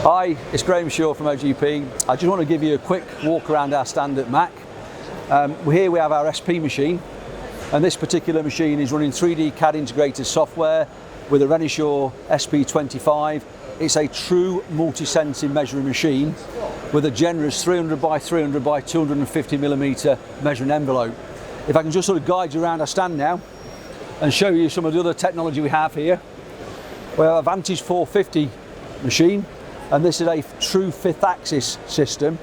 Hi, it's Graham Shaw from OGP. I just want to give you a quick walk around our stand at MACH. Here we have our SP machine, and this particular machine is running 3D CAD integrated software with a Renishaw SP25. It's a true multi-sensing measuring machine with a generous 300 by 300 by 250 millimeter measuring envelope. If I can just sort of guide you around our stand now and show you some of the other technology we have here. We have a Vantage 450 machine, and this is a true fifth axis system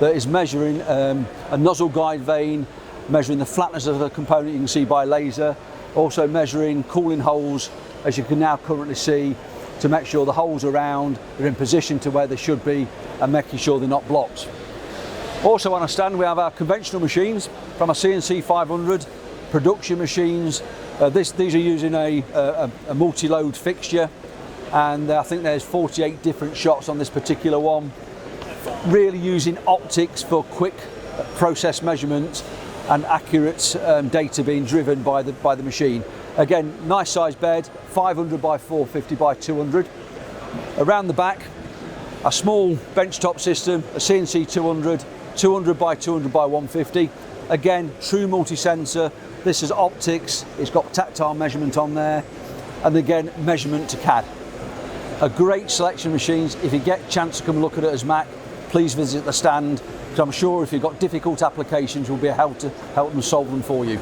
that is measuring a nozzle guide vane, measuring the flatness of the component you can see by laser, also measuring cooling holes, as you can now currently see, to make sure the holes around are in position to where they should be and making sure they're not blocked. Also on our stand we have our conventional machines from a CNC 500, production machines. These are using a multi-load fixture, and I think there's 48 different shots on this particular one. Really using optics for quick process measurement and accurate data being driven by the machine. Again, nice size bed, 500 by 450 by 200. Around the back, a small benchtop system, a CNC 200, 200 by 200 by 150. Again, true multi-sensor. This is optics, it's got tactile measurement on there, and again, measurement to CAD. A great selection of machines. If you get a chance to come and look at it as MACH, please visit the stand, because I'm sure if you've got difficult applications, we'll be able to help them solve them for you.